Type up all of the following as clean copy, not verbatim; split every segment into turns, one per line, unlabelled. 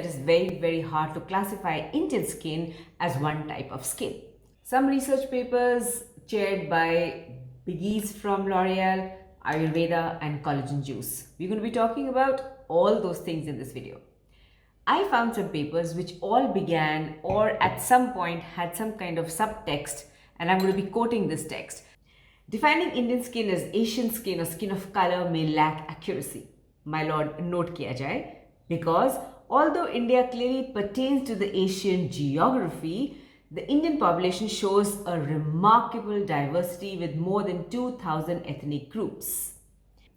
It is very hard to classify Indian skin as one type of skin. Some research papers chaired by biggies from L'Oreal, Ayurveda and collagen juice. We're going to be talking about all those things in this video. I found some papers which all began or at some point had some kind of subtext, and I'm going to be quoting this text. Defining Indian skin as Asian skin or skin of color may lack accuracy. My lord, note kiya jaye, because although India clearly pertains to the Asian geography, the Indian population shows a remarkable diversity with more than 2,000 ethnic groups.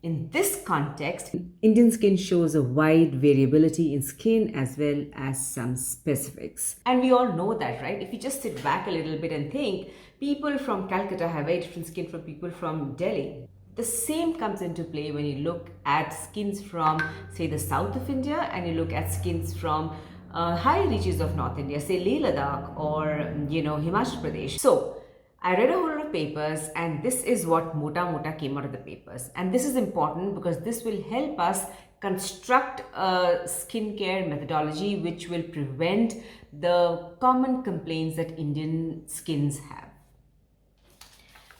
In this context, Indian skin shows a wide variability in skin as well as some specifics. And we all know that, right? If you just sit back a little bit and think, people from Calcutta have very different skin from people from Delhi. The same comes into play when you look at skins from, say, the south of India and you look at skins from high reaches of North India, say Leh Ladakh or, Himachal Pradesh. So, I read a whole lot of papers and this is what mota came out of the papers. And this is important because this will help us construct a skincare methodology which will prevent the common complaints that Indian skins have.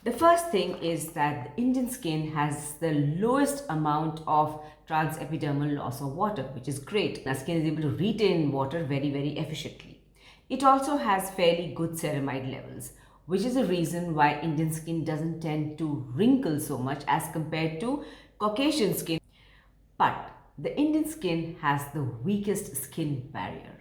The first thing is that the Indian skin has the lowest amount of transepidermal loss of water, which is great. Our skin is able to retain water very efficiently. It also has fairly good ceramide levels, which is the reason why Indian skin doesn't tend to wrinkle so much as compared to Caucasian skin. But the Indian skin has the weakest skin barrier,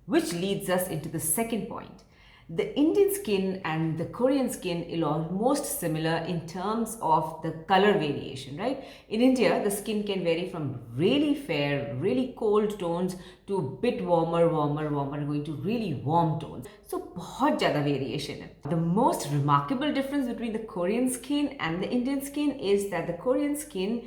which leads us into the second point. The Indian skin and the Korean skin is almost similar in terms of the color variation, right? In India, the skin can vary from really fair, really cold tones to a bit warmer, going to really warm tones. So, बहुत ज़्यादा variation है. The most remarkable difference between the Korean skin and the Indian skin is that the Korean skin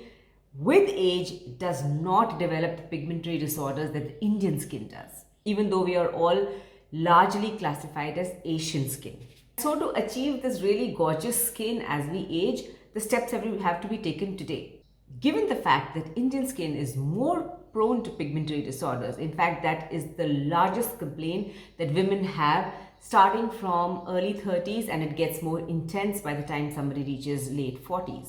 with age does not develop the pigmentary disorders that the Indian skin does, even though we are all largely classified as Asian skin. So to achieve this really gorgeous skin as we age, the steps have to be taken today. Given the fact that Indian skin is more prone to pigmentary disorders, in fact that is the largest complaint that women have starting from early 30s and it gets more intense by the time somebody reaches late 40s.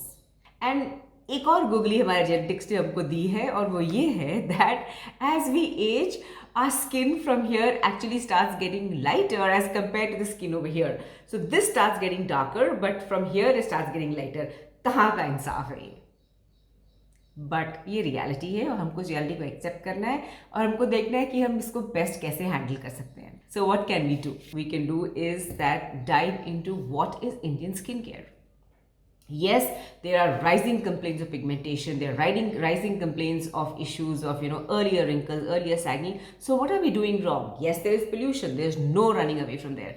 And एक और googly हमारे genetics ने हमको दी है और वो ये है that as we age, our skin from here actually starts getting lighter as compared to the skin over here. So this starts getting darker, but from here it starts getting lighter. कहाँ का इंसाफ है ये? But ये reality है और हमको इस reality को accept करना है और हमको देखना है कि हम इसको best कैसे handle कर सकते हैं. So what can we do? We can do is that dive into what is Indian skincare. Yes, there are rising complaints of pigmentation, there are rising complaints of issues of, earlier wrinkles, earlier sagging. So what are we doing wrong? Yes, there is pollution, there's no running away from there.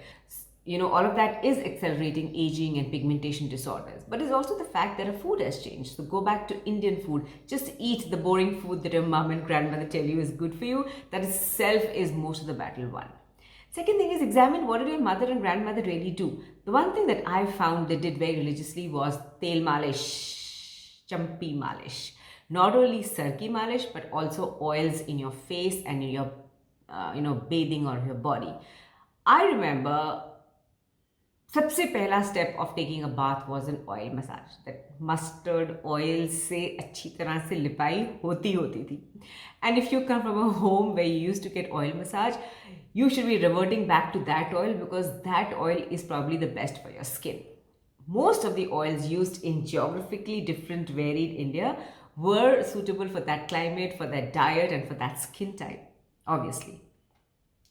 All of that is accelerating aging and pigmentation disorders. But it's also the fact that our food has changed. So go back to Indian food. Just eat the boring food that your mom and grandmother tell you is good for you. That itself is most of the battle won. Second thing is examine what did your mother and grandmother really do. The one thing that I found they did very religiously was tel malish, champi malish. Not only sarki malish, but also oils in your face and in your, bathing or your body. I remember सबसे पहला step of taking a bath was an oil massage. That mustard oil से अच्छी तरह से लिपाई होती थी. And if you come from a home where you used to get oil massage, you should be reverting back to that oil because that oil is probably the best for your skin. Most of the oils used in geographically different varied India were suitable for that climate, for that diet and for that skin type, obviously.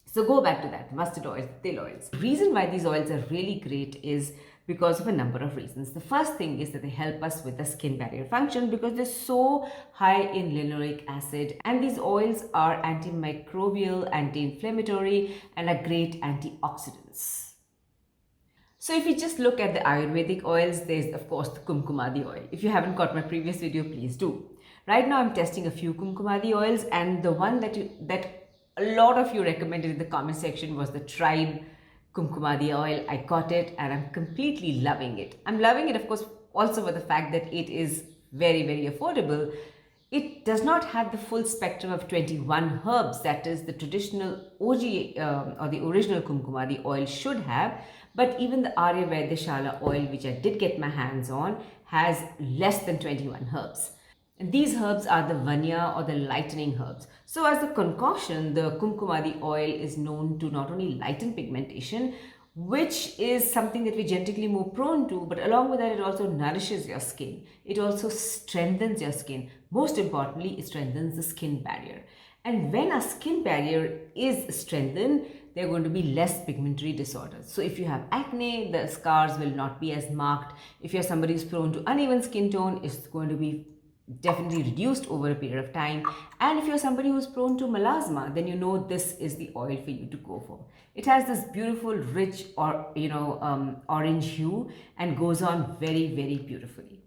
So go back to that, mustard oils, tel oils. The reason why these oils are really great is because of a number of reasons. The first thing is that they help us with the skin barrier function because they're so high in linoleic acid, and these oils are antimicrobial, anti-inflammatory and are great antioxidants. So if you just look at the Ayurvedic oils, there's of course the Kumkumadi oil. If you haven't got my previous video, please do. Right now I'm testing a few Kumkumadi oils, and the one that a lot of you recommended in the comment section was the Tribe Kumkumadi oil. I got it and I'm completely loving it. I'm loving it, of course, also for the fact that it is very affordable. It does not have the full spectrum of 21 herbs that is the traditional OG or the original Kumkumadi oil should have, but even the Arya Vaidya oil, which I did get my hands on, has less than 21 herbs. And these herbs are the Vanya or the lightening herbs. So as a concoction, the Kumkumadi oil is known to not only lighten pigmentation, which is something that we're genetically more prone to, but along with that, it also nourishes your skin. It also strengthens your skin. Most importantly, it strengthens the skin barrier. And when our skin barrier is strengthened, there are going to be less pigmentary disorders. So if you have acne, the scars will not be as marked. If you're somebody who's prone to uneven skin tone, it's going to be definitely reduced over a period of time. And if you're somebody who's prone to melasma, then you know this is the oil for you to go for. It has this beautiful rich or orange hue and goes on very, very beautifully.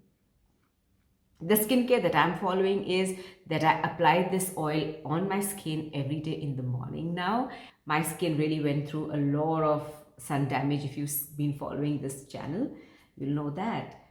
The skincare that I'm following is that I apply this oil on my skin every day in the morning now. My skin really went through a lot of sun damage. If you've been following this channel, you'll know that.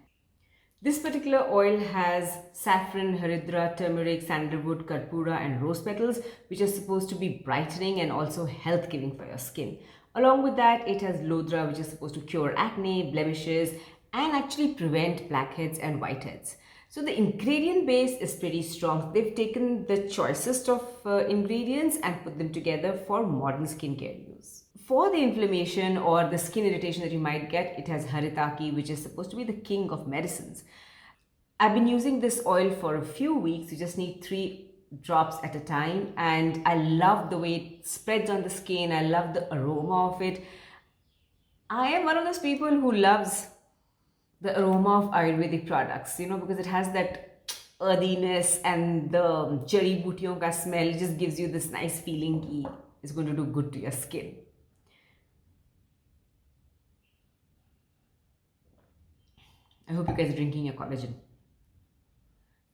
This particular oil has saffron, haridra, turmeric, sandalwood, karpura and rose petals, which are supposed to be brightening and also health giving for your skin. Along with that, it has lodra, which is supposed to cure acne, blemishes and actually prevent blackheads and whiteheads. So the ingredient base is pretty strong. They've taken the choicest of ingredients and put them together for modern skincare use. For the inflammation or the skin irritation that you might get, it has haritaki, which is supposed to be the king of medicines. I've been using this oil for a few weeks. You just need 3 drops at a time, and I love the way it spreads on the skin. I love the aroma of it. I am one of those people who loves the aroma of Ayurvedic products, because it has that earthiness and the jari bootiyon ka smell. It just gives you this nice feeling ki it's going to do good to your skin. I hope you guys are drinking your collagen.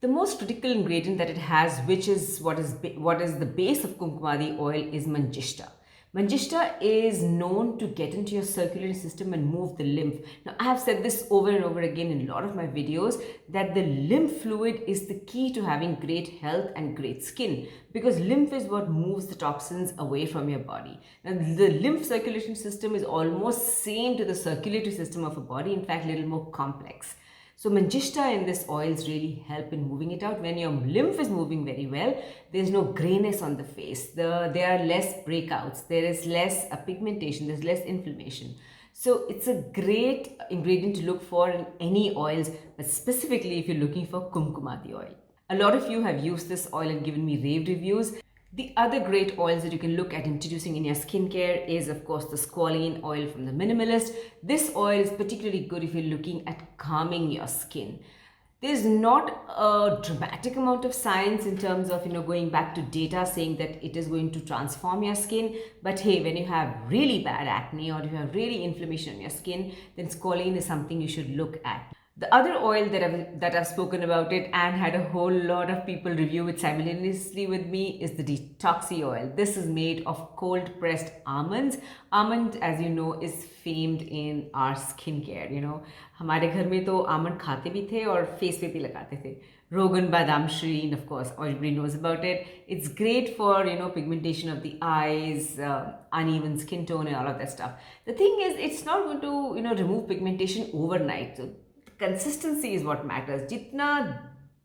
The most critical ingredient that it has, which is what is the base of Kumkumadi oil, is Manjishta. Manjishta is known to get into your circulatory system and move the lymph. Now, I have said this over and over again in a lot of my videos that the lymph fluid is the key to having great health and great skin, because lymph is what moves the toxins away from your body. Now, the lymph circulation system is almost same to the circulatory system of a body, in fact, a little more complex. So Manjishta in this oils really help in moving it out. When your lymph is moving very well, there's no grayness on the face. There are less breakouts. There is less pigmentation. There's less inflammation. So it's a great ingredient to look for in any oils, but specifically if you're looking for Kumkumadi oil. A lot of you have used this oil and given me rave reviews. The other great oils that you can look at introducing in your skincare is, of course, the squalene oil from the Minimalist. This oil is particularly good if you're looking at calming your skin. There's not a dramatic amount of science in terms of, going back to data saying that it is going to transform your skin. But hey, when you have really bad acne or you have really inflammation on your skin, then squalene is something you should look at. The other oil that I've spoken about it and had a whole lot of people review it simultaneously with me is the Detoxy oil. This is made of cold pressed almonds. Almond, as you know, is famed in our skincare. हमारे घर में तो almond खाते भी थे और face पे भी लगाते थे. Rogan Badam Shireen, of course, everybody knows about it. It's great for, pigmentation of the eyes, uneven skin tone and all of that stuff. The thing is, it's not going to, remove pigmentation overnight. So consistency is what matters. जितना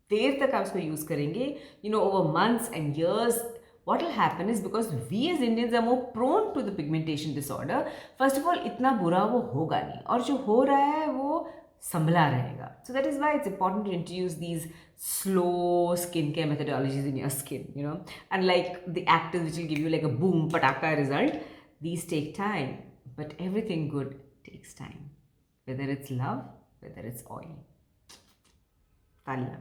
देर तक आप इसको use करेंगे, over months and years, what will happen is, because we as Indians are more prone to the pigmentation disorder, first of all, इतना बुरा वो होगा नहीं, और जो हो रहा है वो संभला रहेगा. So that is why it's important to introduce these slow skincare methodologies in your skin, Unlike the actors which will give you like a boom pataka result, these take time, but everything good takes time. Whether it's love, whether it's oil. Tanya.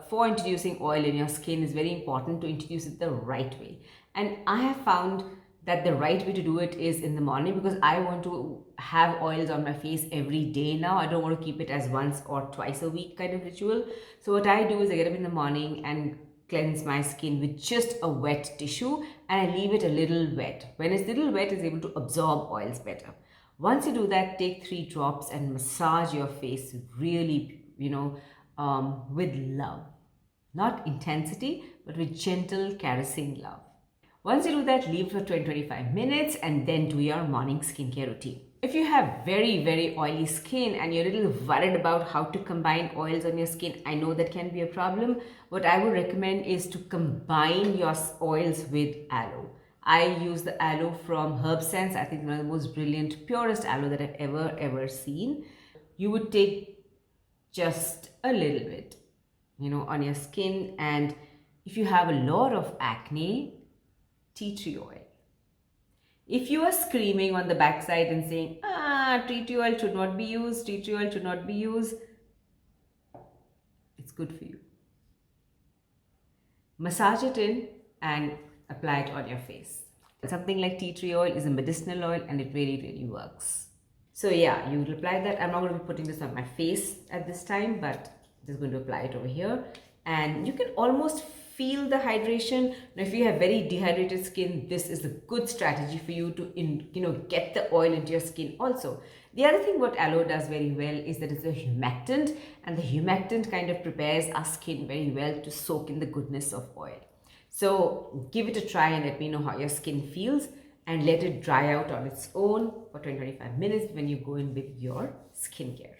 For introducing oil in your skin is very important to introduce it the right way. And I have found that the right way to do it is in the morning, because I want to have oils on my face every day now. I don't want to keep it as once or twice a week kind of ritual. So what I do is I get up in the morning and cleanse my skin with just a wet tissue, and I leave it a little wet. When it's little wet, it's able to absorb oils better. Once you do that, take 3 drops and massage your face really, with love. not intensity, but with gentle, caressing love. Once you do that, leave for 20-25 minutes and then do your morning skincare routine. If you have very oily skin and you're a little worried about how to combine oils on your skin, I know that can be a problem. What I would recommend is to combine your oils with aloe. I use the aloe from Herb Sense. I think one of the most brilliant, purest aloe that I've ever seen. You would take just a little bit, on your skin, and if you have a lot of acne, tea tree oil. If you are screaming on the backside and saying, tea tree oil should not be used, tea tree oil should not be used, it's good for you. Massage it in and apply it on your face. Something like tea tree oil is a medicinal oil and it really works. So yeah, you will apply that. I'm not going to be putting this on my face at this time, but just going to apply it over here. And you can almost feel the hydration. Now, if you have very dehydrated skin, this is a good strategy for you to get the oil into your skin also. The other thing what aloe does very well is that it's a humectant, and the humectant kind of prepares our skin very well to soak in the goodness of oil. So give it a try and let me know how your skin feels, and let it dry out on its own for 20-25 minutes when you go in with your skincare.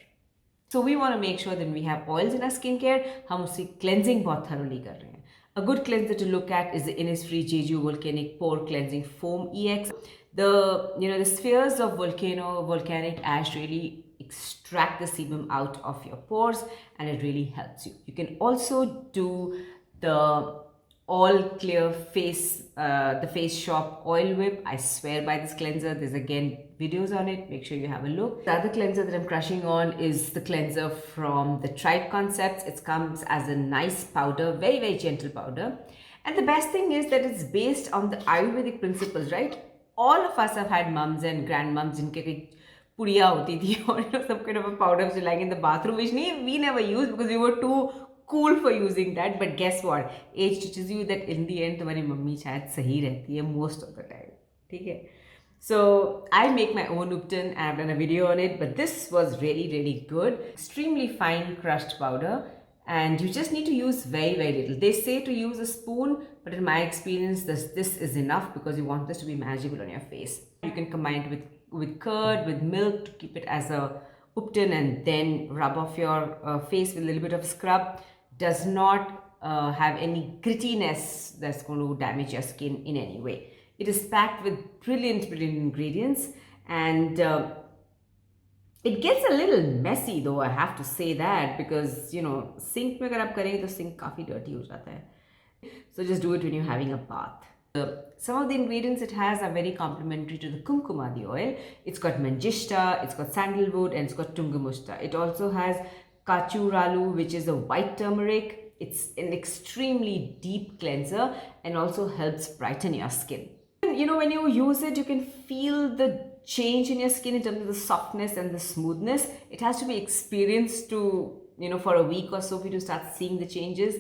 So we want to make sure that when we have oils in our skincare, हम उसकी cleansing बहुत thoroughly कर रहे हैं. A good cleanser to look at is the Innisfree Jeju Volcanic Pore Cleansing Foam EX. The spheres of volcanic ash really extract the sebum out of your pores, and it really helps you. You can also do the all clear face, the Face Shop oil whip. I swear by this cleanser. There's again videos on it. Make sure you have a look. The other cleanser that I'm crushing on is the cleanser from the Tribe Concepts. It comes as a nice powder, very gentle powder. And the best thing is that it's based on the Ayurvedic principles, right? All of us have had mums and grandmoms jinke pudiya hoti thi or some kind of a powder which is lying in the bathroom, which we never used because we were too cool for using that. But guess what? Age teaches you that in the end, तुम्हारी mummy शायद सही रहती है most of the time. ठीक है? So I make my own Upton and I've done a video on it, but this was really good. Extremely fine crushed powder, and you just need to use very little. They say to use a spoon, but in my experience, this is enough because you want this to be manageable on your face. You can combine it with curd, with milk to keep it as a Upton, and then rub off your face with a little bit of scrub. Does not have any grittiness that's going to damage your skin in any way. It is packed with brilliant ingredients, and it gets a little messy though, I have to say that, because sink mein agar aap karenge to sink काफी dirty ho jata hai. So just do it when you're having a bath. Some of the ingredients it has are very complementary to the Kumkumadi oil. It's got manjishta, it's got sandalwood, and it's got tungamushta. It also has kachuralu, which is a white turmeric. It's an extremely deep cleanser and also helps brighten your skin. When you use it, you can feel the change in your skin in terms of the softness and the smoothness. It has to be experienced to, for a week or so for you to start seeing the changes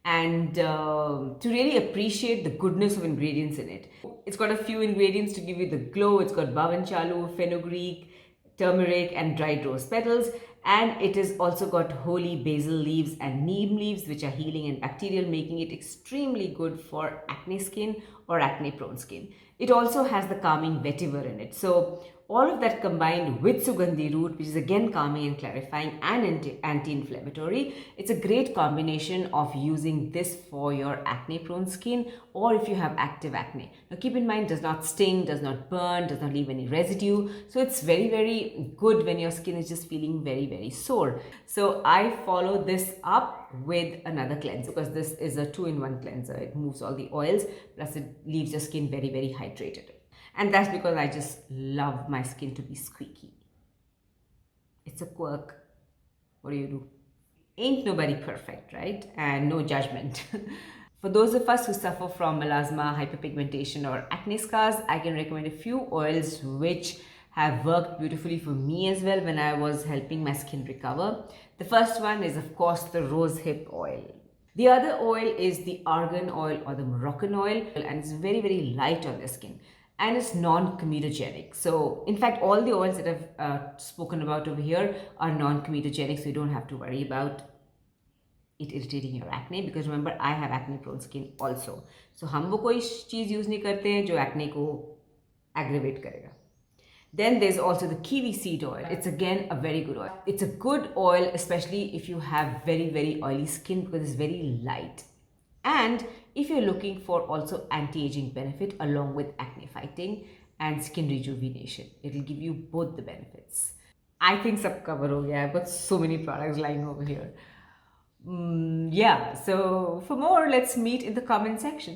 and to really appreciate the goodness of ingredients in it. It's got a few ingredients to give you the glow. It's got bavanchalu, fenugreek, turmeric, and dried rose petals. And it has also got holy basil leaves and neem leaves, which are healing and bacterial, making it extremely good for acne skin or acne prone skin. It also has the calming vetiver in it. So all of that combined with Sugandhi root, which is again calming and clarifying and anti-inflammatory, it's a great combination of using this for your acne prone skin or if you have active acne. Now keep in mind, does not sting, does not burn, does not leave any residue. So it's very good when your skin is just feeling very sore. So I follow this up with another cleanser because this is a 2-in-1 cleanser. It moves all the oils, plus it leaves your skin very hydrated. And that's because I just love my skin to be squeaky. It's a quirk. What do you do? Ain't nobody perfect, right? And no judgment. For those of us who suffer from melasma, hyperpigmentation, or acne scars, I can recommend a few oils which have worked beautifully for me as well when I was helping my skin recover. The first one is, of course, the rosehip oil. The other oil is the argan oil or the Moroccan oil, and it's very light on the skin. And it's non-comedogenic. So in fact, all the oils that I've spoken about over here are non-comedogenic, so you don't have to worry about it irritating your acne, because remember I have acne prone skin also. So हम वो कोई चीज़ use नहीं करते हैं जो acne को aggravate करेगा. Then there's also the kiwi seed oil. It's again a very good oil. It's a good oil, especially if you have very, very oily skin, because it's very light. And if you're looking for also anti-aging benefit along with acne fighting and skin rejuvenation, it'll give you both the benefits. I think sab cover ho gaya. I've got so many products lying over here. Yeah, so for more, let's meet in the comment section.